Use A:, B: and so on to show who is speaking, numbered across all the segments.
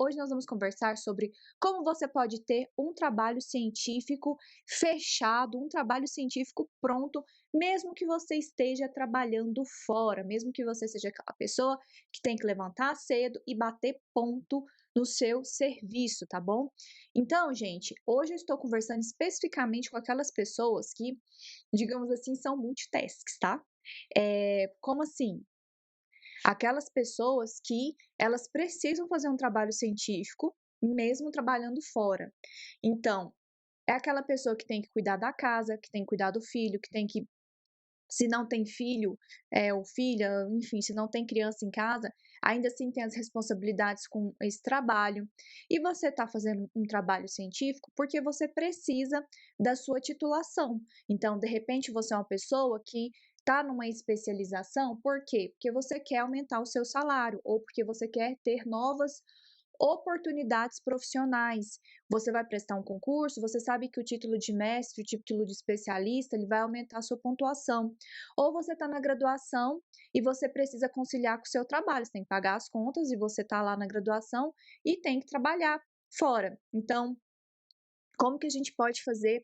A: Hoje nós vamos conversar sobre como você pode ter um trabalho científico fechado, um trabalho científico pronto, mesmo que você esteja trabalhando fora, mesmo que você seja aquela pessoa que tem que levantar cedo e bater ponto no seu serviço, tá bom? Então, gente, hoje eu estou conversando especificamente com aquelas pessoas que, digamos assim, são multitasks, tá? Como assim? Aquelas pessoas que elas precisam fazer um trabalho científico, mesmo trabalhando fora. Então, é aquela pessoa que tem que cuidar da casa, que tem que cuidar do filho, que tem que se não tem filho, ou filha, enfim, se não tem criança em casa, ainda assim tem as responsabilidades com esse trabalho. E você está fazendo um trabalho científico porque você precisa da sua titulação. Então, de repente, você é uma pessoa que está numa especialização, por quê? Porque você quer aumentar o seu salário ou porque você quer ter novas oportunidades profissionais. Você vai prestar um concurso, você sabe que o título de mestre, o título de especialista, ele vai aumentar a sua pontuação. Ou você está na graduação e você precisa conciliar com o seu trabalho, você tem que pagar as contas e você está lá na graduação e tem que trabalhar fora. Então, como que a gente pode fazer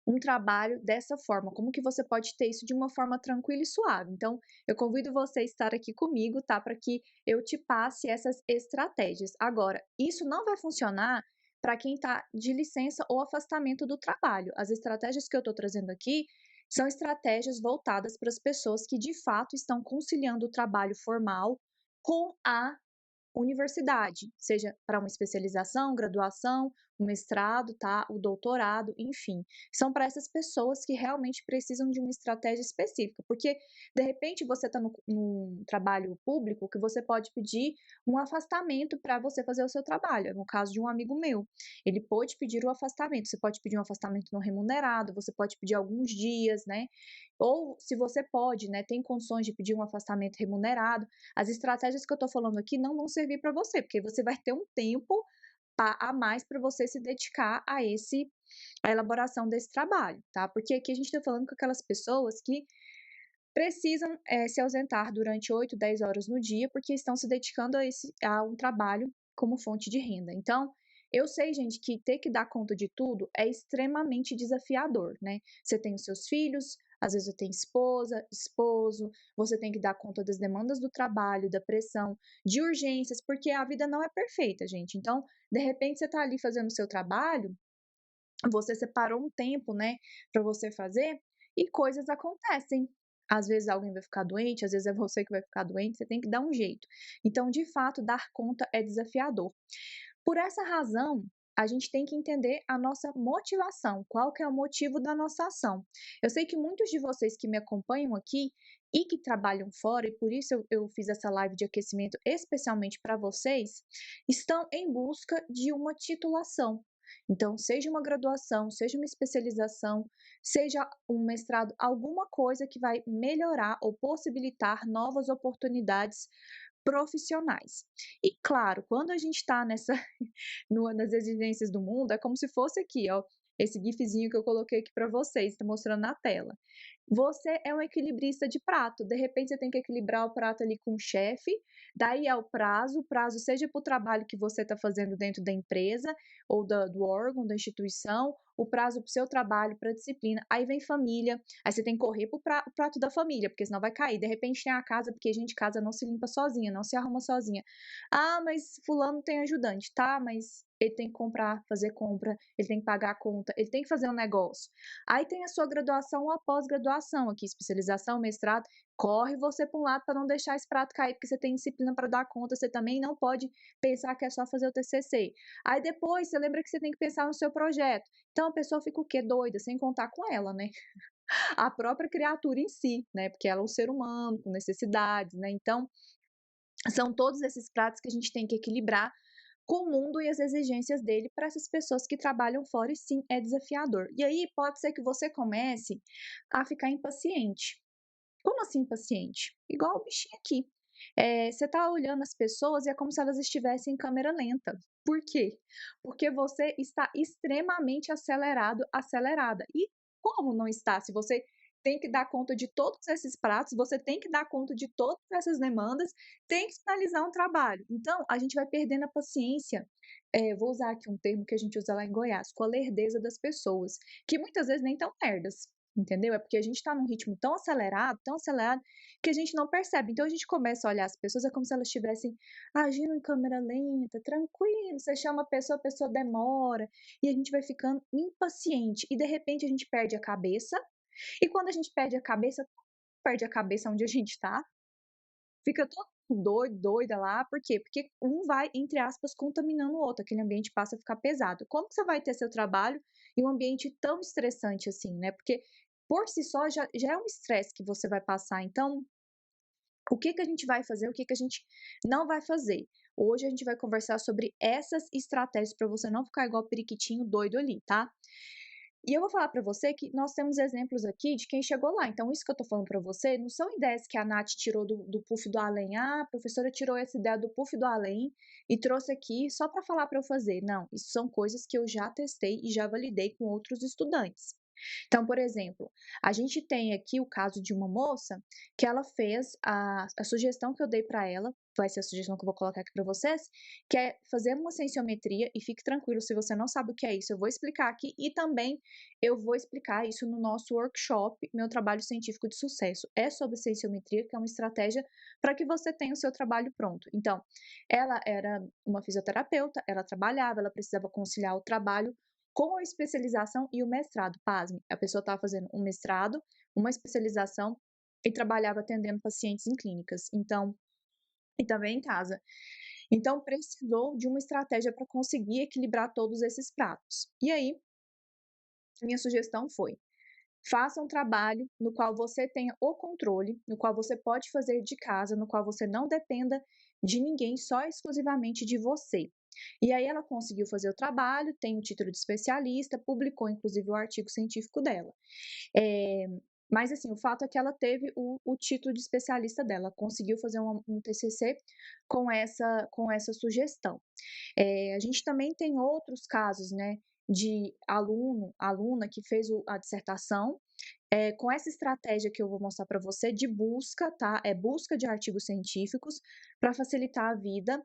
A: um trabalho dessa forma? Como que você pode ter isso de uma forma tranquila e suave? Então, eu convido você a estar aqui comigo, tá? Para que eu te passe essas estratégias. Agora, isso não vai funcionar para quem está de licença ou afastamento do trabalho. As estratégias que eu estou trazendo aqui são estratégias voltadas para as pessoas que de fato estão conciliando o trabalho formal com a universidade, seja para uma especialização, graduação, um mestrado, tá? O doutorado, enfim. São para essas pessoas que realmente precisam de uma estratégia específica, porque de repente você está num trabalho público que você pode pedir um afastamento para você fazer o seu trabalho. No caso de um amigo meu, ele pôde pedir o afastamento. Você pode pedir um afastamento não remunerado, você pode pedir alguns dias, né? Ou se você pode, né, tem condições de pedir um afastamento remunerado, as estratégias que eu estou falando aqui não vão servir para você, porque você vai ter um tempo a mais para você se dedicar a elaboração desse trabalho, tá? Porque aqui a gente está falando com aquelas pessoas que precisam se ausentar durante 8, 10 horas no dia, porque estão se dedicando a um trabalho como fonte de renda. Então, eu sei, gente, que ter que dar conta de tudo é extremamente desafiador, né? Você tem os seus filhos, às vezes você tem esposa, esposo, você tem que dar conta das demandas do trabalho, da pressão, de urgências, porque a vida não é perfeita, gente. Então, de repente, você está ali fazendo o seu trabalho, você separou um tempo, né, para você fazer, e coisas acontecem. Às vezes alguém vai ficar doente, às vezes é você que vai ficar doente, você tem que dar um jeito. Então, de fato, dar conta é desafiador. Por essa razão, a gente tem que entender a nossa motivação, qual que é o motivo da nossa ação. Eu sei que muitos de vocês que me acompanham aqui e que trabalham fora, e por isso eu fiz essa live de aquecimento especialmente para vocês, estão em busca de uma titulação. Então, seja uma graduação, seja uma especialização, seja um mestrado, alguma coisa que vai melhorar ou possibilitar novas oportunidades profissionais. E claro, quando a gente está nessa nas exigências do mundo, é como se fosse aqui, ó, esse gifzinho que eu coloquei aqui para vocês, está mostrando na tela. Você é um equilibrista de prato, de repente você tem que equilibrar o prato ali com o chefe, daí é o prazo seja para o trabalho que você está fazendo dentro da empresa ou do órgão, da instituição, o prazo para o seu trabalho, para a disciplina, aí vem família, aí você tem que correr para o prato da família, porque senão vai cair, de repente tem a casa, porque gente, casa não se limpa sozinha, não se arruma sozinha. Ah, mas fulano tem ajudante, tá, mas ele tem que comprar, fazer compra, ele tem que pagar a conta, ele tem que fazer um negócio. Aí tem a sua graduação ou a pós-graduação aqui, especialização, mestrado, corre você para um lado para não deixar esse prato cair, porque você tem disciplina para dar conta, você também não pode pensar que é só fazer o TCC. Aí depois você lembra que você tem que pensar no seu projeto. Então a pessoa fica o quê? Doida, sem contar com ela, né? A própria criatura em si, né? Porque ela é um ser humano com necessidades, né? Então, são todos esses pratos que a gente tem que equilibrar com o mundo e as exigências dele para essas pessoas que trabalham fora e sim, é desafiador. E aí pode ser que você comece a ficar impaciente. Como assim impaciente? Igual o bichinho aqui. Você tá olhando as pessoas e é como se elas estivessem em câmera lenta. Por quê? Porque você está extremamente acelerado, acelerada. E como não está? Se você tem que dar conta de todos esses pratos, você tem que dar conta de todas essas demandas, tem que finalizar um trabalho. Então, a gente vai perdendo a paciência, vou usar aqui um termo que a gente usa lá em Goiás, com a lerdeza das pessoas, que muitas vezes nem tão lerdas, entendeu? É porque a gente está num ritmo tão acelerado, que a gente não percebe. Então a gente começa a olhar as pessoas, é como se elas estivessem agindo em câmera lenta, tranquilo, você chama a pessoa demora, e a gente vai ficando impaciente, e de repente a gente perde a cabeça, e quando a gente perde a cabeça onde a gente está, fica todo mundo doido, doida lá, por quê? Porque um vai, entre aspas, contaminando o outro, aquele ambiente passa a ficar pesado. Como que você vai ter seu trabalho em um ambiente tão estressante assim, né? Porque por si só já é um estresse que você vai passar. Então, o que que a gente vai fazer, o que que a gente não vai fazer? Hoje a gente vai conversar sobre essas estratégias para você não ficar igual periquitinho doido ali, tá? E eu vou falar para você que nós temos exemplos aqui de quem chegou lá. Então, isso que eu tô falando para você não são ideias que a Nath tirou do puff do além. Ah, a professora tirou essa ideia do puff do além e trouxe aqui só para falar para eu fazer. Não, isso são coisas que eu já testei e já validei com outros estudantes. Então, por exemplo, a gente tem aqui o caso de uma moça que ela fez a sugestão que eu dei para ela, vai ser a sugestão que eu vou colocar aqui para vocês, que é fazer uma sensometria, e fique tranquilo, se você não sabe o que é isso, eu vou explicar aqui e também eu vou explicar isso no nosso workshop, meu trabalho científico de sucesso. É sobre sensometria, que é uma estratégia para que você tenha o seu trabalho pronto. Então, ela era uma fisioterapeuta, ela trabalhava, ela precisava conciliar o trabalho com a especialização e o mestrado. Pasme, a pessoa estava fazendo um mestrado, uma especialização e trabalhava atendendo pacientes em clínicas. Então, e também em casa. Então, precisou de uma estratégia para conseguir equilibrar todos esses pratos. E aí, minha sugestão foi: faça um trabalho no qual você tenha o controle, no qual você pode fazer de casa, no qual você não dependa de ninguém, só exclusivamente de você. E aí ela conseguiu fazer o trabalho, tem o título de especialista, publicou inclusive o artigo científico dela. É, mas assim, o fato é que ela teve o título de especialista dela, conseguiu fazer um TCC com essa sugestão. A gente também tem outros casos, né, de aluna que fez a dissertação, com essa estratégia que eu vou mostrar para você de busca, tá? É busca de artigos científicos para facilitar a vida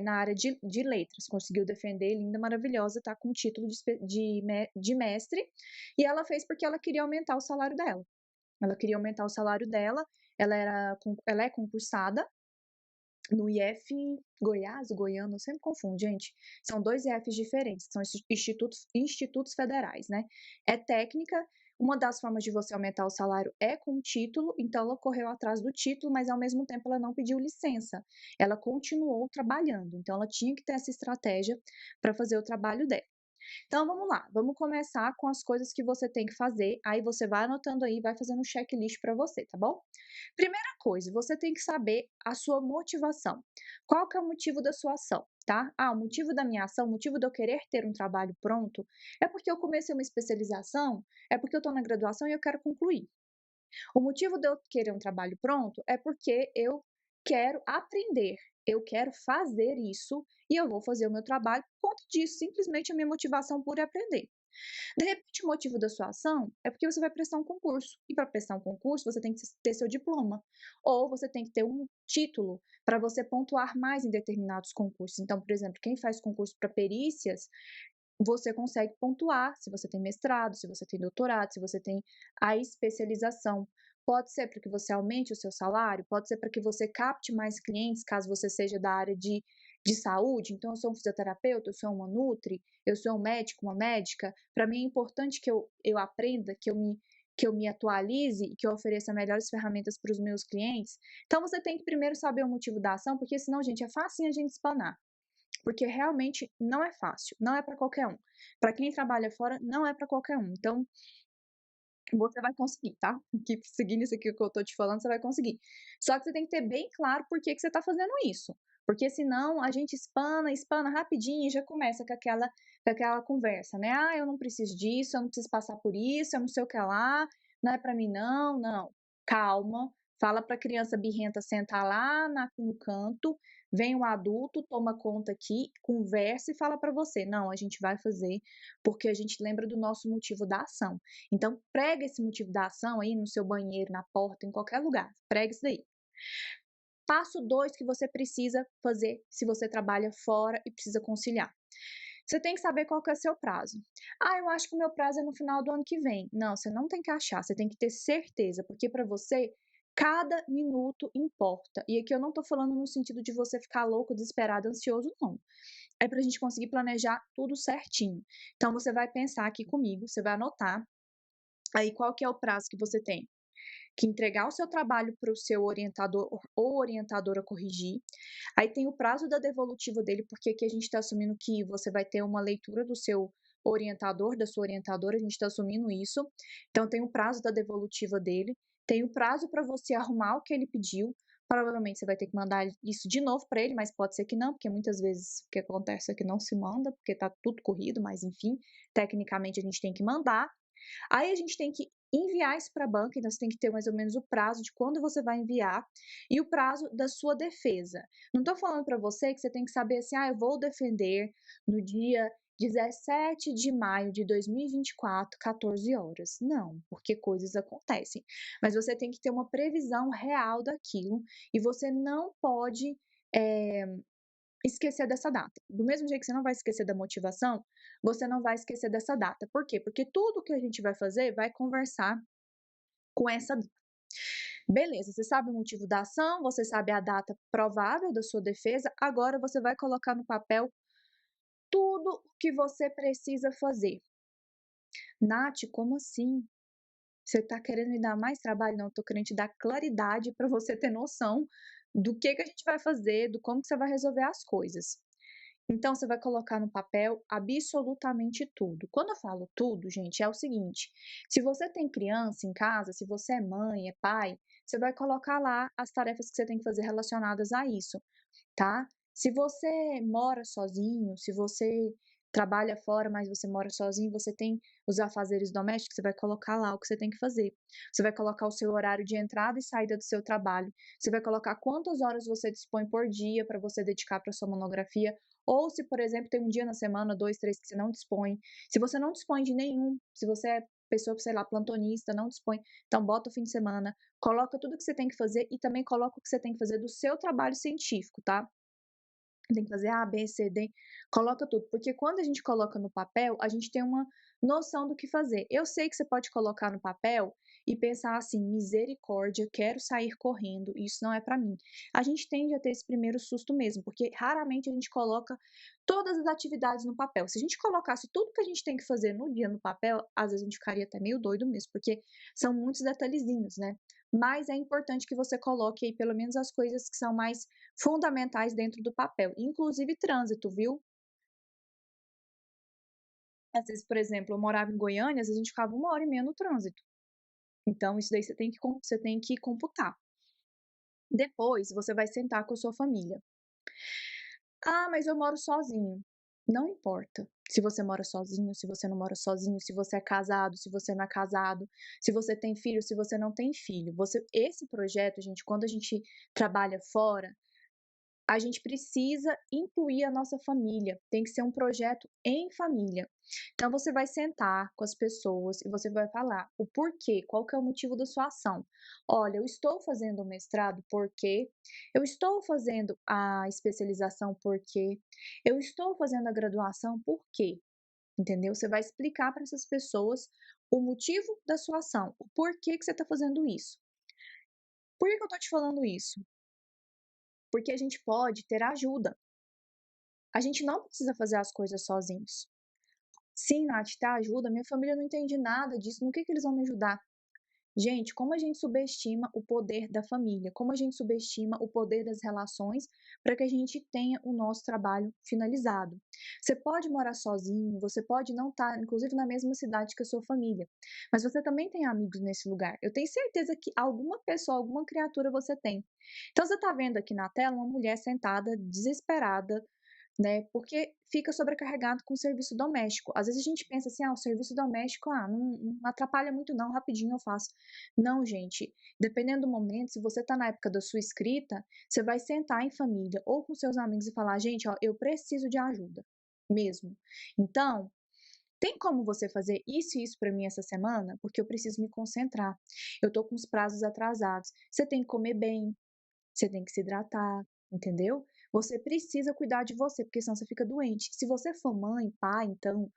A: na área de letras. Conseguiu defender, linda, maravilhosa, tá com o título de mestre, e ela fez porque ela queria aumentar o salário dela. Ela queria aumentar o salário dela, ela é concursada no IF Goiás, Goiano, eu sempre confundo, gente. São dois IFs diferentes, são institutos federais, né? É técnica, uma das formas de você aumentar o salário é com o título, então ela correu atrás do título, mas ao mesmo tempo ela não pediu licença. Ela continuou trabalhando, então ela tinha que ter essa estratégia para fazer o trabalho dela. Então vamos lá, vamos começar com as coisas que você tem que fazer, aí você vai anotando aí, vai fazendo um checklist para você, tá bom? Primeira coisa, você tem que saber a sua motivação. Qual que é o motivo da sua ação, tá? Ah, o motivo da minha ação, o motivo de eu querer ter um trabalho pronto é porque eu comecei uma especialização, é porque eu estou na graduação e eu quero concluir. O motivo de eu querer um trabalho pronto é porque eu quero aprender, eu quero fazer isso e eu vou fazer o meu trabalho por conta disso, simplesmente a minha motivação por aprender. De repente, o motivo da sua ação é porque você vai prestar um concurso. E para prestar um concurso, você tem que ter seu diploma. Ou você tem que ter um título para você pontuar mais em determinados concursos. Então, por exemplo, quem faz concurso para perícias, você consegue pontuar se você tem mestrado, se você tem doutorado, se você tem a especialização. Pode ser para que você aumente o seu salário, pode ser para que você capte mais clientes, caso você seja da área de saúde. Então, eu sou um fisioterapeuta, eu sou uma nutri, eu sou um médico, uma médica. Para mim é importante que eu aprenda, que eu me atualize e que eu ofereça melhores ferramentas para os meus clientes. Então, você tem que primeiro saber o motivo da ação, porque senão, gente, é fácil a gente espanar. Porque realmente não é fácil, não é para qualquer um. Para quem trabalha fora, não é para qualquer um. Então, você vai conseguir, tá? Que seguindo isso aqui que eu tô te falando, você vai conseguir. Só que você tem que ter bem claro por que que você tá fazendo isso. Porque senão a gente espana rapidinho e já começa com aquela conversa, né? Ah, eu não preciso disso, eu não preciso passar por isso, eu não sei o que lá, não é para mim não, não. Calma, fala para a criança birrenta sentar lá no canto, Vem um adulto, toma conta aqui, conversa e fala para você: "Não, a gente vai fazer, porque a gente lembra do nosso motivo da ação". Então prega esse motivo da ação aí no seu banheiro, na porta, em qualquer lugar, prega isso daí. Passo 2 que você precisa fazer se você trabalha fora e precisa conciliar. Você tem que saber qual que é o seu prazo. "Ah, eu acho que o meu prazo é no final do ano que vem". Não, você não tem que achar, você tem que ter certeza, porque para você cada minuto importa. E aqui eu não estou falando no sentido de você ficar louco, desesperado, ansioso, não. É para a gente conseguir planejar tudo certinho. Então você vai pensar aqui comigo, você vai anotar aí qual que é o prazo que você tem que entregar o seu trabalho para o seu orientador ou orientadora corrigir. Aí tem o prazo da devolutiva dele, porque aqui a gente está assumindo que você vai ter uma leitura do seu orientador, da sua orientadora, a gente está assumindo isso. Então tem o prazo da devolutiva dele, tem o prazo para você arrumar o que ele pediu. Provavelmente você vai ter que mandar isso de novo para ele, mas pode ser que não, porque muitas vezes o que acontece é que não se manda, porque está tudo corrido, mas enfim, tecnicamente a gente tem que mandar. Aí a gente tem que enviar isso para a banca, então você tem que ter mais ou menos o prazo de quando você vai enviar e o prazo da sua defesa. Não estou falando para você que você tem que saber assim, eu vou defender no dia 17 de maio de 2024, 14 horas. Não, porque coisas acontecem. Mas você tem que ter uma previsão real daquilo e você não pode eh, esquecer dessa data. Do mesmo jeito que você não vai esquecer da motivação, você não vai esquecer dessa data. Por quê? Porque tudo que a gente vai fazer vai conversar com essa data. Beleza, você sabe o motivo da ação, você sabe a data provável da sua defesa, agora você vai colocar no papel tudo o que você precisa fazer. Nath, como assim? Você está querendo me dar mais trabalho? Não, eu tô querendo te dar claridade para você ter noção do que a gente vai fazer, do como que você vai resolver as coisas. Então, você vai colocar no papel absolutamente tudo. Quando eu falo tudo, gente, é o seguinte: se você tem criança em casa, se você é mãe, é pai, você vai colocar lá as tarefas que você tem que fazer relacionadas a isso, tá? Se você mora sozinho, se você trabalha fora, mas você mora sozinho, você tem os afazeres domésticos, você vai colocar lá o que você tem que fazer. Você vai colocar o seu horário de entrada e saída do seu trabalho. Você vai colocar quantas horas você dispõe por dia para você dedicar para sua monografia, ou se, por exemplo, tem um dia na semana, 2, 3 que você não dispõe. Se você não dispõe de nenhum, se você é pessoa, sei lá, plantonista, não dispõe, então bota o fim de semana, coloca tudo o que você tem que fazer e também coloca o que você tem que fazer do seu trabalho científico, tá? Tem que fazer A, B, C, D, coloca tudo, porque quando a gente coloca no papel, a gente tem uma noção do que fazer. Eu sei que você pode colocar no papel e pensar assim: "Misericórdia, quero sair correndo, isso não é para mim". A gente tende a ter esse primeiro susto mesmo, porque raramente a gente coloca todas as atividades no papel. Se a gente colocasse tudo que a gente tem que fazer no dia no papel, às vezes a gente ficaria até meio doido mesmo, porque são muitos detalhezinhos, né. Mas é importante que você coloque aí pelo menos as coisas que são mais fundamentais dentro do papel, inclusive trânsito, viu? Às vezes, por exemplo, eu morava em Goiânia, às vezes a gente ficava 1 hora e meia no trânsito. Então isso daí você tem que computar. Depois você vai sentar com a sua família. "Ah, mas eu moro sozinho". Não importa se você mora sozinho, se você não mora sozinho, se você é casado, se você não é casado, se você tem filho, se você não tem filho. Esse projeto, gente, quando a gente trabalha fora, a gente precisa incluir a nossa família, tem que ser um projeto em família. Então você vai sentar com as pessoas e você vai falar o porquê, qual que é o motivo da sua ação. Olha, eu estou fazendo o mestrado porque, eu estou fazendo a especialização porque, eu estou fazendo a graduação porque, entendeu? Você vai explicar para essas pessoas o motivo da sua ação, o porquê que você está fazendo isso. Por que que eu estou te falando isso? Porque a gente pode ter ajuda. A gente não precisa fazer as coisas sozinhos. Sim, Nath, tá, ajuda. Minha família não entende nada disso. No que eles vão me ajudar? Gente, como a gente subestima o poder da família, como a gente subestima o poder das relações para que a gente tenha o nosso trabalho finalizado. Você pode morar sozinho, você pode não estar, inclusive, na mesma cidade que a sua família, mas você também tem amigos nesse lugar. Eu tenho certeza que alguma pessoa, alguma criatura você tem. Então, você está vendo aqui na tela uma mulher sentada, desesperada, né, porque fica sobrecarregado com o serviço doméstico. Às vezes a gente pensa assim: "Ah, o serviço doméstico, não atrapalha muito não, rapidinho eu faço". Não, gente, dependendo do momento, se você tá na época da sua escrita, você vai sentar em família ou com seus amigos e falar: "Gente, ó, eu preciso de ajuda, mesmo. Então, tem como você fazer isso e isso para mim essa semana? Porque eu preciso me concentrar. Eu tô com os prazos atrasados". Você tem que comer bem, você tem que se hidratar, entendeu? Você precisa cuidar de você, porque senão você fica doente. Se você for mãe, pai, então,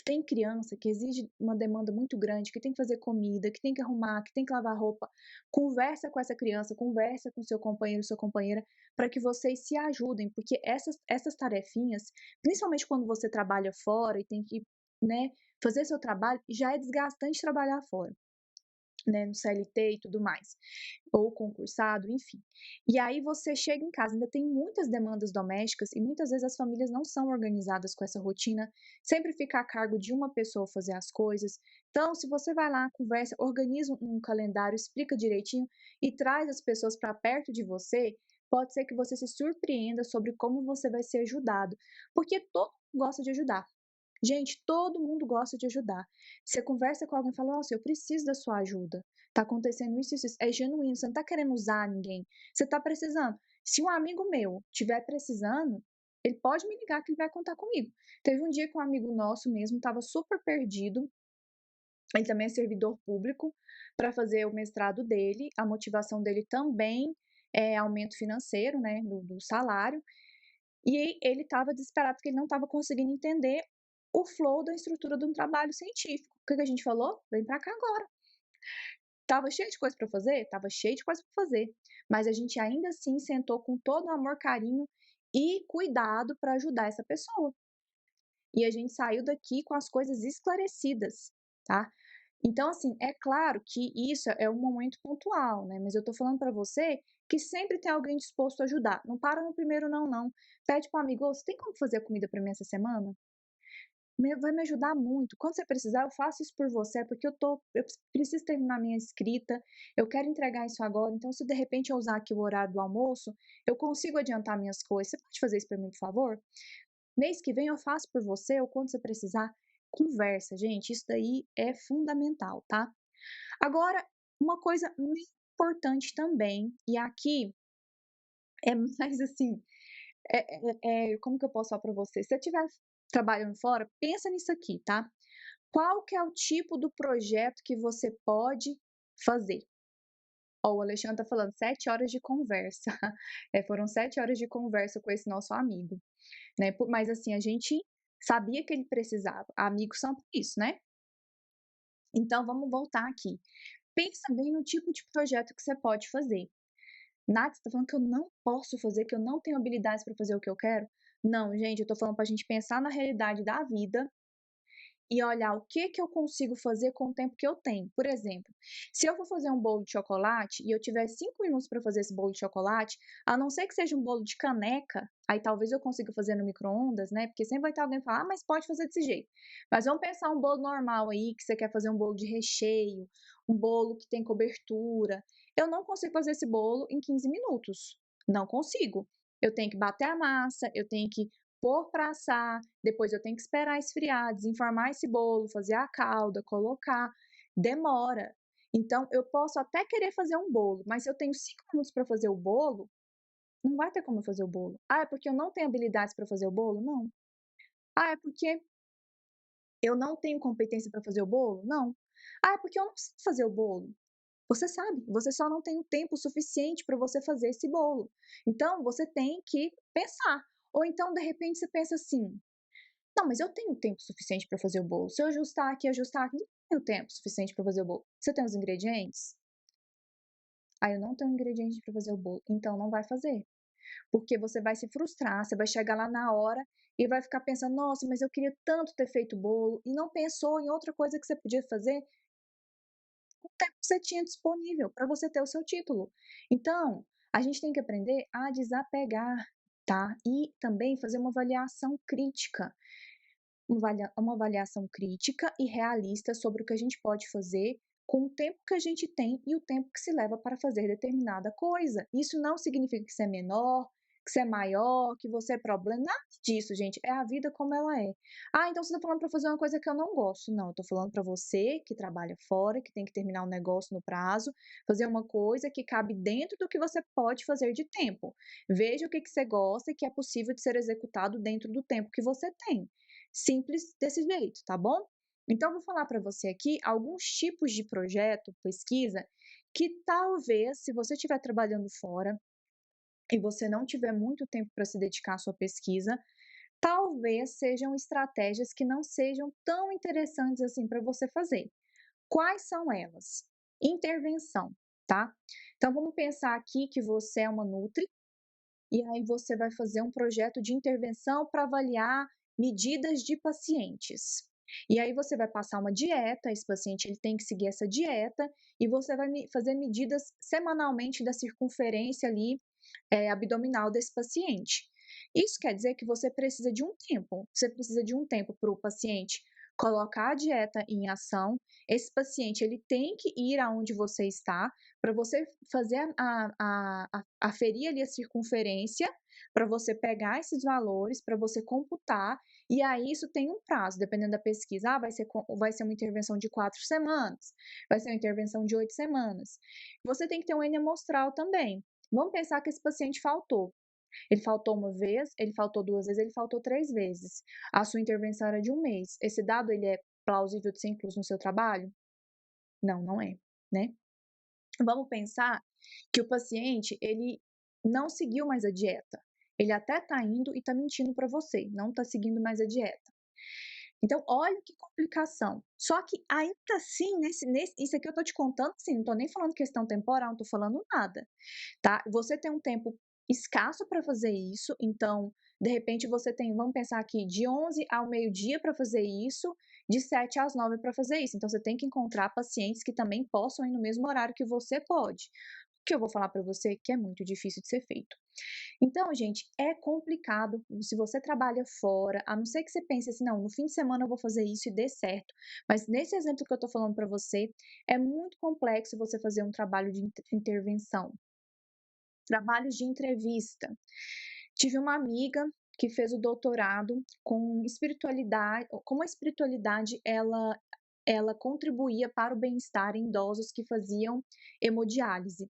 A: tem criança que exige uma demanda muito grande, que tem que fazer comida, que tem que arrumar, que tem que lavar roupa, conversa com essa criança, conversa com seu companheiro, sua companheira, para que vocês se ajudem, porque essas tarefinhas, principalmente quando você trabalha fora e tem que, né, fazer seu trabalho, já é desgastante trabalhar fora, né, no CLT e tudo mais, ou concursado, enfim. E aí você chega em casa, ainda tem muitas demandas domésticas e muitas vezes as famílias não são organizadas com essa rotina, sempre fica a cargo de uma pessoa fazer as coisas. Então, se você vai lá, conversa, organiza um calendário, explica direitinho e traz as pessoas para perto de você, pode ser que você se surpreenda sobre como você vai ser ajudado, porque todo mundo gosta de ajudar. Gente, todo mundo gosta de ajudar. Você conversa com alguém e fala: "Nossa, eu preciso da sua ajuda. Tá acontecendo isso, isso, isso". É genuíno, você não tá querendo usar ninguém, você tá precisando. Se um amigo meu tiver precisando, ele pode me ligar que ele vai contar comigo. Teve um dia que um amigo nosso mesmo estava super perdido, ele também é servidor público, para fazer o mestrado dele, a motivação dele também é aumento financeiro, né, do salário, e ele estava desesperado, porque ele não estava conseguindo entender o flow da estrutura de um trabalho científico. O que que a gente falou? "Vem para cá agora". Tava cheio de coisa para fazer? Tava cheio de coisa para fazer, mas a gente ainda assim sentou com todo amor, carinho e cuidado para ajudar essa pessoa. E a gente saiu daqui com as coisas esclarecidas, tá. Então, assim, é claro que isso é um momento pontual, né, mas eu tô falando pra você que sempre tem alguém disposto a ajudar. Não para no primeiro não, não. Pede para um amigo: "Ô, você tem como fazer a comida pra mim essa semana? Vai me ajudar muito. Quando você precisar, eu faço isso por você, porque eu preciso terminar minha escrita, eu quero entregar isso agora, então se de repente eu usar aqui o horário do almoço, eu consigo adiantar minhas coisas. Você pode fazer isso pra mim, por favor? Mês que vem eu faço por você ou quando você precisar". Conversa, gente, isso daí é fundamental, tá? Agora, uma coisa muito importante também, e aqui é mais assim, como que eu posso falar para você? Se você estiver trabalhando fora, pensa nisso aqui, tá? Qual que é o tipo do projeto que você pode fazer? Ó, o Alexandre tá falando 7 horas de conversa. Foram 7 horas de conversa com esse nosso amigo, né? Mas assim, a gente sabia que ele precisava. Amigos são por isso, né? Então vamos voltar aqui. Pensa bem no tipo de projeto que você pode fazer. "Nath, você tá falando que eu não posso fazer, que eu não tenho habilidades para fazer o que eu quero?". Não, gente, eu tô falando pra gente pensar na realidade da vida e olhar o que que eu consigo fazer com o tempo que eu tenho. Por exemplo, se eu for fazer um bolo de chocolate e eu tiver 5 minutos para fazer esse bolo de chocolate, a não ser que seja um bolo de caneca, aí talvez eu consiga fazer no micro-ondas, né, porque sempre vai ter alguém que fala: "Ah, mas pode fazer desse jeito". Mas vamos pensar um bolo normal aí, que você quer fazer um bolo de recheio, um bolo que tem cobertura. Eu não consigo fazer esse bolo em 15 minutos, não consigo. Eu tenho que bater a massa, eu tenho que pôr para assar, depois eu tenho que esperar esfriar, desenformar esse bolo, fazer a calda, colocar, demora. Então eu posso até querer fazer um bolo, mas se eu tenho 5 minutos para fazer o bolo, não vai ter como eu fazer o bolo. "Ah, é porque eu não tenho habilidades para fazer o bolo?". Não. "Ah, é porque eu não tenho competência para fazer o bolo?". Não. "Ah, é porque eu não sei fazer o bolo". Você sabe, você só não tem o tempo suficiente para você fazer esse bolo. Então você tem que pensar. Ou então, de repente, você pensa assim: "Não, mas eu tenho tempo suficiente para fazer o bolo. Se eu ajustar aqui, não tenho tempo suficiente para fazer o bolo". "Você tem os ingredientes?". "Ah, eu não tenho ingrediente para fazer o bolo". "Então não vai fazer". Porque você vai se frustrar, você vai chegar lá na hora e vai ficar pensando: "Nossa, mas eu queria tanto ter feito o bolo", e não pensou em outra coisa que você podia fazer com o tempo que você tinha disponível para você ter o seu título. Então, a gente tem que aprender a desapegar, tá? E também fazer uma avaliação crítica. Uma avaliação crítica e realista sobre o que a gente pode fazer com o tempo que a gente tem e o tempo que se leva para fazer determinada coisa. Isso não significa que você é menor, que você é maior, que você é problema, nada disso, gente, é a vida como ela é. "Ah, então você tá falando pra fazer uma coisa que eu não gosto", não, eu tô falando pra você que trabalha fora, que tem que terminar um negócio no prazo, fazer uma coisa que cabe dentro do que você pode fazer de tempo. Veja o que você gosta e que é possível de ser executado dentro do tempo que você tem. Simples desse jeito, tá bom? Então, eu vou falar para você aqui alguns tipos de projeto, pesquisa, que talvez, se você estiver trabalhando fora e você não tiver muito tempo para se dedicar à sua pesquisa, talvez sejam estratégias que não sejam tão interessantes assim para você fazer. Quais são elas? Intervenção, tá? Então vamos pensar aqui que você é uma nutri e aí você vai fazer um projeto de intervenção para avaliar medidas de pacientes. E aí você vai passar uma dieta, esse paciente ele tem que seguir essa dieta e você vai fazer medidas semanalmente da circunferência ali abdominal desse paciente. Isso quer dizer que você precisa de um tempo. Você precisa de um tempo para o paciente colocar a dieta em ação. Esse paciente ele tem que ir aonde você está para você fazer aferir ali a circunferência, para você pegar esses valores, para você computar, e aí isso tem um prazo, dependendo da pesquisa. Vai ser uma intervenção de 4 semanas, vai ser uma intervenção de 8 semanas. Você tem que ter um N amostral também. Vamos pensar que esse paciente faltou. Ele faltou uma vez, ele faltou 2 vezes, ele faltou 3 vezes. A sua intervenção era de 1 mês. Esse dado ele é plausível de ser incluso no seu trabalho? Não, não é, né? Vamos pensar que o paciente ele não seguiu mais a dieta. Ele até está indo e está mentindo para você, não está seguindo mais a dieta. Então, olha que complicação. Só que ainda assim, isso aqui eu tô te contando, assim, não tô nem falando questão temporal, não tô falando nada, tá? Você tem um tempo escasso para fazer isso, então, de repente, você tem, vamos pensar aqui, de 11 ao meio-dia para fazer isso, de 7 às 9 para fazer isso. Então, você tem que encontrar pacientes que também possam ir no mesmo horário que você pode. O que eu vou falar para você que é muito difícil de ser feito. Então, gente, é complicado se você trabalha fora, a não ser que você pense assim, não, no fim de semana eu vou fazer isso e dê certo. Mas nesse exemplo que eu tô falando para você, é muito complexo você fazer um trabalho de intervenção. Trabalhos de entrevista. Tive uma amiga que fez o doutorado com espiritualidade, como a espiritualidade ela contribuía para o bem-estar em idosos que faziam hemodiálise.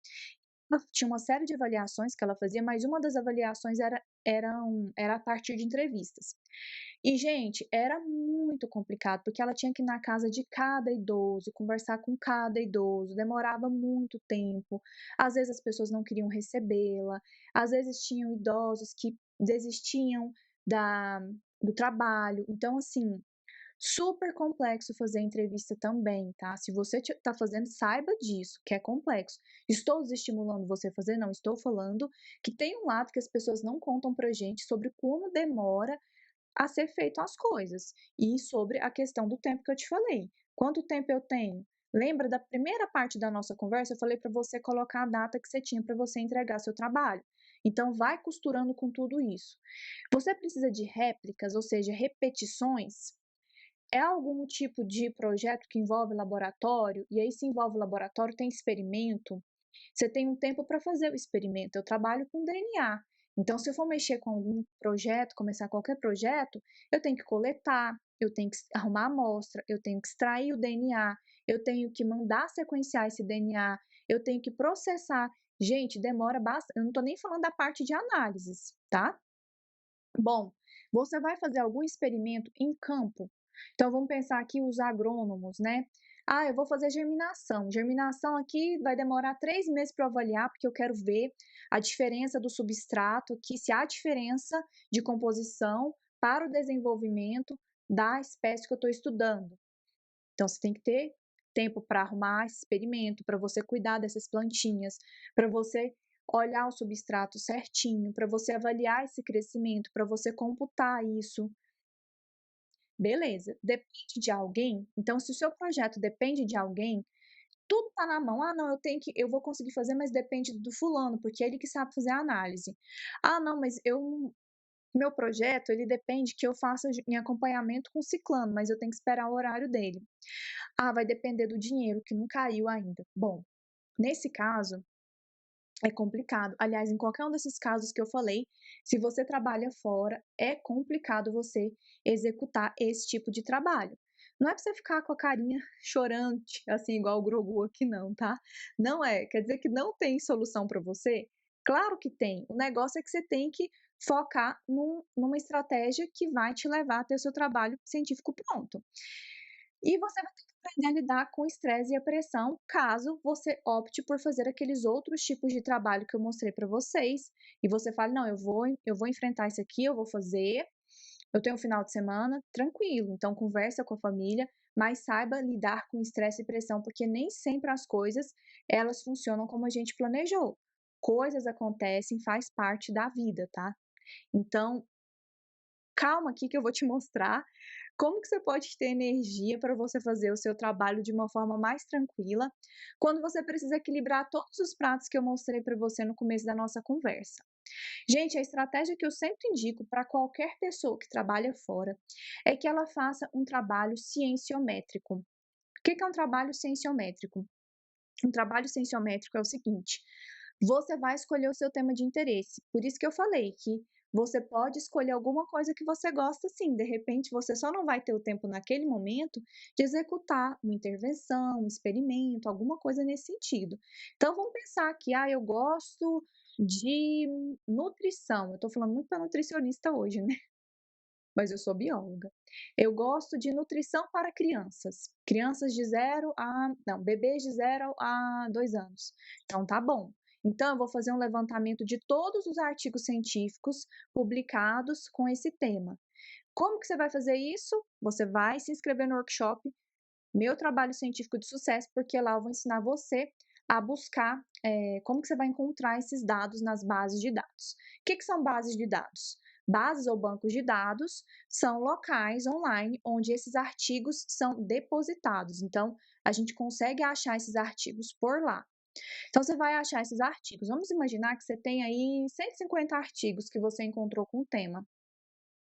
A: Tinha uma série de avaliações que ela fazia, mas uma das avaliações era a partir de entrevistas. E, gente, era muito complicado, porque ela tinha que ir na casa de cada idoso, conversar com cada idoso, demorava muito tempo. Às vezes as pessoas não queriam recebê-la, às vezes tinham idosos que desistiam da, do trabalho. Então, assim, super complexo fazer entrevista também, tá? Se você tá fazendo, saiba disso, que é complexo. Estou desestimulando você a fazer? Não, estou falando que tem um lado que as pessoas não contam pra gente sobre como demora a ser feito as coisas e sobre a questão do tempo que eu te falei. Quanto tempo eu tenho? Lembra da primeira parte da nossa conversa? Eu falei para você colocar a data que você tinha para você entregar seu trabalho. Então, vai costurando com tudo isso. Você precisa de réplicas, ou seja, repetições. É algum tipo de projeto que envolve laboratório? E aí, se envolve laboratório, tem experimento? Você tem um tempo para fazer o experimento. Eu trabalho com DNA. Então, se eu for mexer com algum projeto, começar qualquer projeto, eu tenho que coletar, eu tenho que arrumar a amostra, eu tenho que extrair o DNA, eu tenho que mandar sequenciar esse DNA, eu tenho que processar. Gente, demora bastante. Eu não estou nem falando da parte de análises, tá? Bom, você vai fazer algum experimento em campo? Então vamos pensar aqui os agrônomos, né? Ah, eu vou fazer germinação. Germinação aqui vai demorar 3 meses para avaliar, porque eu quero ver a diferença do substrato aqui, se há diferença de composição para o desenvolvimento da espécie que eu estou estudando. Então você tem que ter tempo para arrumar esse experimento, para você cuidar dessas plantinhas, para você olhar o substrato certinho, para você avaliar esse crescimento, para você computar isso. Beleza, depende de alguém. Então, se o seu projeto depende de alguém, tudo tá na mão. Ah, não, eu vou conseguir fazer, mas depende do fulano, porque é ele que sabe fazer a análise. Ah, não, mas meu projeto, ele depende que eu faça em acompanhamento com o ciclano, mas eu tenho que esperar o horário dele. Ah, vai depender do dinheiro que não caiu ainda. Bom, nesse caso, É complicado. Aliás, em qualquer um desses casos que eu falei, se você trabalha fora, é complicado você executar esse tipo de trabalho. Não é pra você ficar com a carinha chorante, assim, igual o Grogu aqui não, tá. Não é. Quer dizer que não tem solução para você? Claro que tem. O negócio é que você tem que focar numa estratégia que vai te levar a ter o seu trabalho científico pronto. E você vai ter que aprender a lidar com o estresse e a pressão, caso você opte por fazer aqueles outros tipos de trabalho que eu mostrei para vocês, e você fale: "Não, eu vou enfrentar isso aqui, eu vou fazer, eu tenho um final de semana tranquilo". Então conversa com a família, mas saiba lidar com estresse e pressão, porque nem sempre as coisas, elas funcionam como a gente planejou. Coisas acontecem, faz parte da vida, tá. Então, calma aqui que eu vou te mostrar como que você pode ter energia para você fazer o seu trabalho de uma forma mais tranquila, quando você precisa equilibrar todos os pratos que eu mostrei para você no começo da nossa conversa. Gente, a estratégia que eu sempre indico para qualquer pessoa que trabalha fora é que ela faça um trabalho cienciométrico. O que que é um trabalho cienciométrico? Um trabalho cienciométrico é o seguinte: você vai escolher o seu tema de interesse. Por isso que eu falei que você pode escolher alguma coisa que você gosta sim, de repente você só não vai ter o tempo naquele momento de executar uma intervenção, um experimento, alguma coisa nesse sentido. Então vamos pensar que, eu gosto de nutrição, eu estou falando muito para nutricionista hoje, né, mas eu sou bióloga. Eu gosto de nutrição para crianças, crianças de zero a não, bebês de 0 a 2 anos. Então tá bom. Então eu vou fazer um levantamento de todos os artigos científicos publicados com esse tema. Como que você vai fazer isso? Você vai se inscrever no workshop Meu Trabalho Científico de Sucesso, porque lá eu vou ensinar você a buscar, como que você vai encontrar esses dados nas bases de dados. O que que são bases de dados? Bases ou bancos de dados são locais online onde esses artigos são depositados, então a gente consegue achar esses artigos por lá. Então você vai achar esses artigos, vamos imaginar que você tem aí 150 artigos que você encontrou com o tema.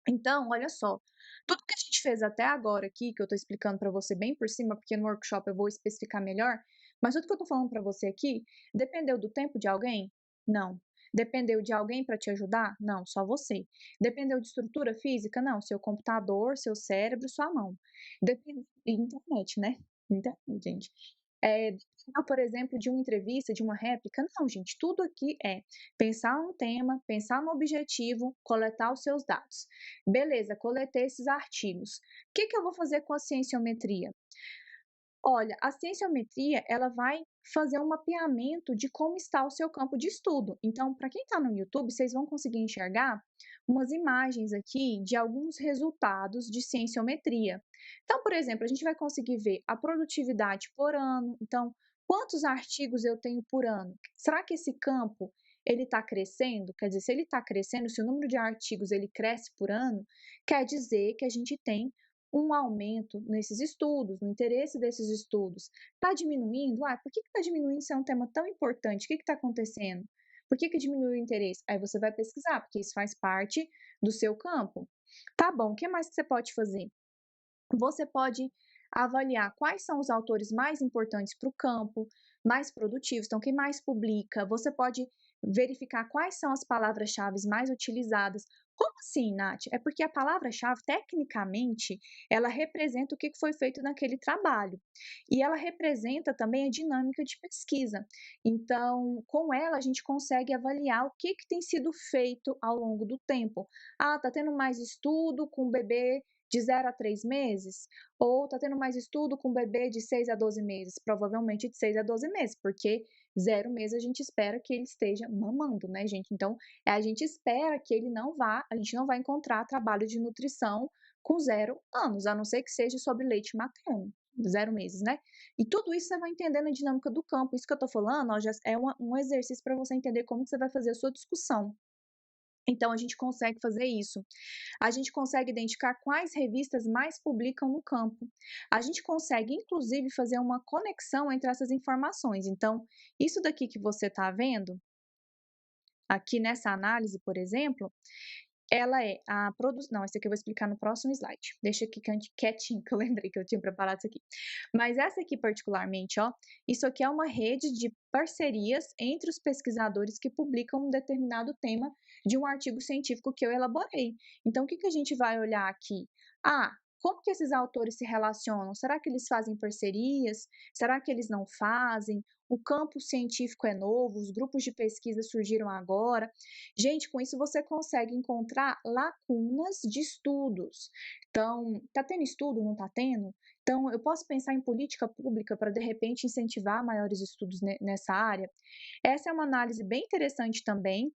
A: Então, olha só, tudo que a gente fez até agora aqui, que eu estou explicando para você bem por cima, porque no workshop eu vou especificar melhor, mas tudo que eu estou falando para você aqui, dependeu do tempo de alguém? Não. Dependeu de alguém para te ajudar? Não, só você. Dependeu de estrutura física? Não, seu computador, seu cérebro, sua mão. E internet, né? Internet, gente. Dependeu, por exemplo, de uma entrevista, de uma réplica? Não, gente, tudo aqui é pensar um tema, pensar no objetivo, coletar os seus dados. Beleza, coletei esses artigos. O que que eu vou fazer com a cienciometria? Olha, a cienciometria, ela vai fazer um mapeamento de como está o seu campo de estudo. Então, para quem está no YouTube, vocês vão conseguir enxergar umas imagens aqui de alguns resultados de cienciometria. Então, por exemplo, a gente vai conseguir ver a produtividade por ano. Então, quantos artigos eu tenho por ano? Será que esse campo ele está crescendo? Quer dizer, se ele está crescendo, se o número de artigos ele cresce por ano, quer dizer que a gente tem um aumento nesses estudos, no interesse desses estudos. Está diminuindo? Por que está diminuindo se é um tema tão importante? O que está acontecendo? Por que diminuiu o interesse? Aí você vai pesquisar, porque isso faz parte do seu campo. Tá bom, o que mais que você pode fazer? Você pode avaliar quais são os autores mais importantes para o campo, mais produtivos, então quem mais publica. Você pode verificar quais são as palavras-chave mais utilizadas. Como assim, Nath? É porque a palavra-chave, tecnicamente, ela representa o que foi feito naquele trabalho. E ela representa também a dinâmica de pesquisa. Então, com ela, a gente consegue avaliar o que tem sido feito ao longo do tempo. Tá tendo mais estudo com bebê de 0 a 3 meses? Ou está tendo mais estudo com bebê de 6 a 12 meses? Provavelmente de 6 a 12 meses, porque 0 mês a gente espera que ele esteja mamando, né, gente? Então, a gente espera que a gente não vai encontrar trabalho de nutrição com 0 anos, a não ser que seja sobre leite materno. 0 meses, né? E tudo isso você vai entendendo a dinâmica do campo. Isso que eu tô falando, ó, já é um exercício para você entender como que você vai fazer a sua discussão. Então, a gente consegue fazer isso. A gente consegue identificar quais revistas mais publicam no campo. A gente consegue, inclusive, fazer uma conexão entre essas informações. Então, isso daqui que você está vendo, aqui nessa análise, por exemplo, Ela é a produção. Não, essa aqui eu vou explicar no próximo slide. Deixa aqui quietinho, que eu lembrei que eu tinha preparado isso aqui. Mas essa aqui particularmente, ó, isso aqui é uma rede de parcerias entre os pesquisadores que publicam um determinado tema de um artigo científico que eu elaborei. Então, o que que a gente vai olhar aqui? Ah, como que esses autores se relacionam? Será que eles fazem parcerias? Será que eles não fazem? O campo científico é novo, os grupos de pesquisa surgiram agora. Gente, com isso você consegue encontrar lacunas de estudos. Então, tá tendo estudo, não tá tendo? Então, eu posso pensar em política pública para, de repente, incentivar maiores estudos nessa área. Essa é uma análise bem interessante também.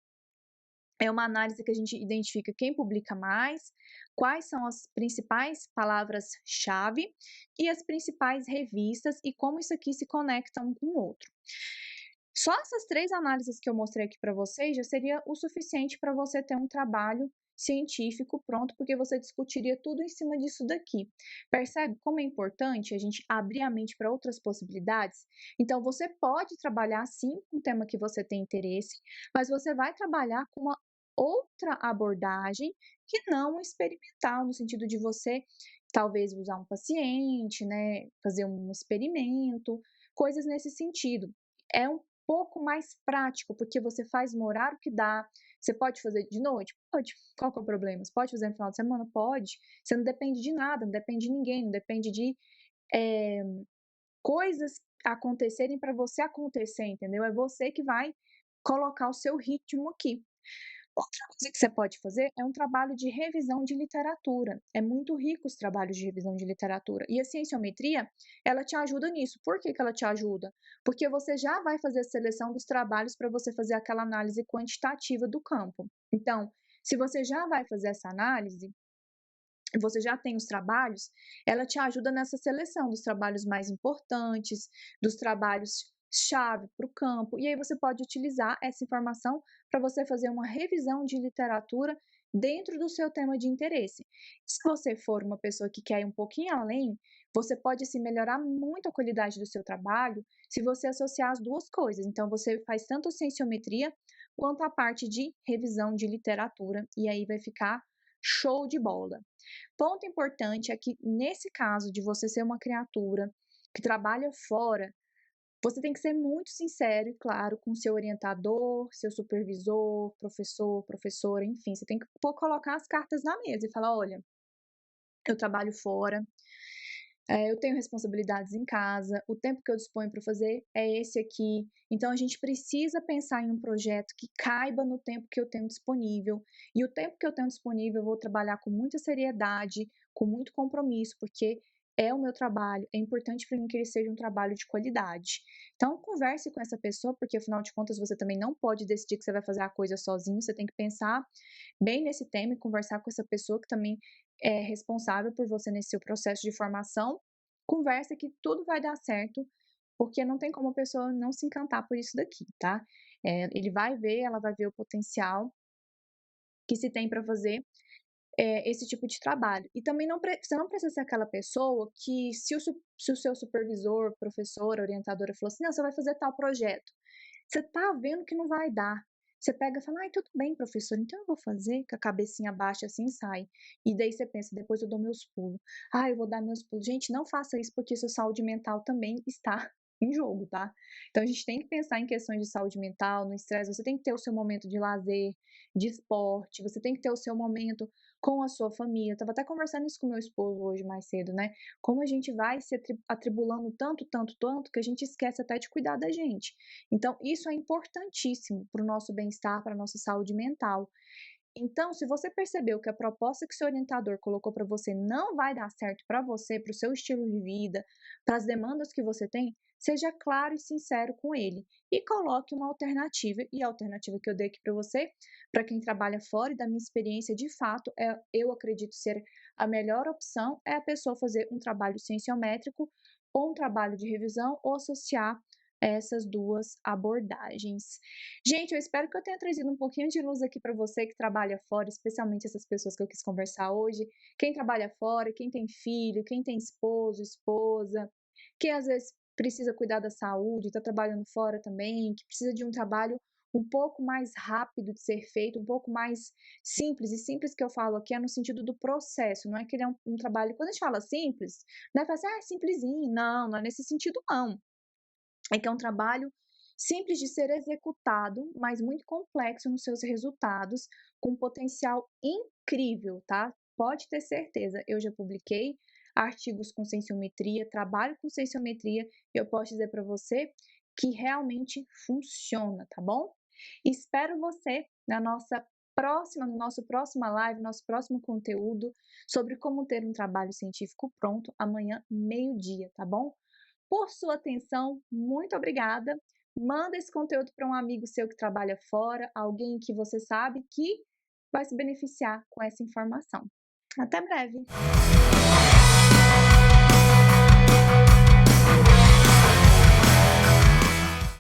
A: É uma análise que a gente identifica quem publica mais, quais são as principais palavras-chave e as principais revistas e como isso aqui se conecta um com o outro. Só essas 3 análises que eu mostrei aqui para vocês já seria o suficiente para você ter um trabalho científico pronto, porque você discutiria tudo em cima disso daqui. Percebe como é importante a gente abrir a mente para outras possibilidades? Então, você pode trabalhar sim com o tema que você tem interesse, mas você vai trabalhar com uma outra abordagem que não experimental, no sentido de você talvez usar um paciente, né, fazer um experimento, coisas nesse sentido. É um pouco mais prático, porque você faz no horário que dá. Você pode fazer de noite? Pode. Qual que é o problema? Você pode fazer no final de semana? Pode. Você não depende de nada, não depende de ninguém, não depende de eh, coisas acontecerem para você acontecer, entendeu? É você que vai colocar o seu ritmo aqui. Outra coisa que você pode fazer é um trabalho de revisão de literatura. É muito rico os trabalhos de revisão de literatura. E a cienciometria, ela te ajuda nisso. Por que que ela te ajuda? Porque você já vai fazer a seleção dos trabalhos para você fazer aquela análise quantitativa do campo. Então, se você já vai fazer essa análise, você já tem os trabalhos, ela te ajuda nessa seleção dos trabalhos mais importantes, dos trabalhos chave para o campo, e aí você pode utilizar essa informação para você fazer uma revisão de literatura dentro do seu tema de interesse. Se você for uma pessoa que quer ir um pouquinho além, você pode assim, melhorar muito a qualidade do seu trabalho se você associar as duas coisas. Então, você faz tanto a cienciometria quanto a parte de revisão de literatura, e aí vai ficar show de bola. Ponto importante é que, nesse caso de você ser uma criatura que trabalha fora, você tem que ser muito sincero e claro com seu orientador, seu supervisor, professor, professora, enfim, você tem que colocar as cartas na mesa e falar: olha, eu trabalho fora, eu tenho responsabilidades em casa, o tempo que eu disponho para fazer é esse aqui. Então a gente precisa pensar em um projeto que caiba no tempo que eu tenho disponível. E o tempo que eu tenho disponível eu vou trabalhar com muita seriedade, com muito compromisso, porque é o meu trabalho, é importante para mim que ele seja um trabalho de qualidade. Então converse com essa pessoa, porque afinal de contas você também não pode decidir que você vai fazer a coisa sozinho, você tem que pensar bem nesse tema e conversar com essa pessoa que também é responsável por você nesse seu processo de formação. Conversa que tudo vai dar certo, porque não tem como a pessoa não se encantar por isso daqui, tá? Ele vai ver, ela vai ver o potencial que se tem para fazer esse tipo de trabalho. E também você não precisa ser aquela pessoa que, se o seu supervisor, professor, orientadora falou assim: não, você vai fazer tal projeto. Você tá vendo que não vai dar. Você pega e fala: "Ai, tudo bem, professor, então eu vou fazer", com a cabecinha baixa assim e sai. E daí você pensa: "Depois eu dou meus pulos. Ah, eu vou dar meus pulos". Gente, não faça isso, porque sua saúde mental também está em jogo, tá? Então a gente tem que pensar em questões de saúde mental, no estresse, você tem que ter o seu momento de lazer, de esporte, você tem que ter o seu momento com a sua família. Eu estava até conversando isso com meu esposo hoje mais cedo, né? Como a gente vai se atribulando tanto, tanto, tanto, que a gente esquece até de cuidar da gente. Então, isso é importantíssimo para o nosso bem-estar, para a nossa saúde mental. Então, se você percebeu que a proposta que seu orientador colocou para você não vai dar certo para você, para o seu estilo de vida, para as demandas que você tem, seja claro e sincero com ele e coloque uma alternativa. E a alternativa que eu dei aqui para você, para quem trabalha fora e da minha experiência, de fato, eu acredito ser a melhor opção é a pessoa fazer um trabalho cienciométrico ou um trabalho de revisão ou associar essas duas abordagens. Gente, eu espero que eu tenha trazido um pouquinho de luz aqui para você que trabalha fora, especialmente essas pessoas que eu quis conversar hoje. Quem trabalha fora, quem tem filho, quem tem esposo, esposa, quem às vezes precisa cuidar da saúde, está trabalhando fora também, que precisa de um trabalho um pouco mais rápido de ser feito, um pouco mais simples, e simples que eu falo aqui é no sentido do processo, não é que ele é um trabalho quando a gente fala simples, não é falar assim: "Ah, é simplesinho", não, não é nesse sentido não. É que é um trabalho simples de ser executado, mas muito complexo nos seus resultados, com potencial incrível, tá? Pode ter certeza, eu já publiquei artigos com sensometria, trabalho com sensometria, e eu posso dizer para você que realmente funciona, tá bom? Espero você na nossa próxima, no nosso próxima live, nosso próximo conteúdo sobre como ter um trabalho científico pronto amanhã, meio-dia, tá bom? Por sua atenção, muito obrigada. Manda esse conteúdo para um amigo seu que trabalha fora, alguém que você sabe que vai se beneficiar com essa informação. Até breve!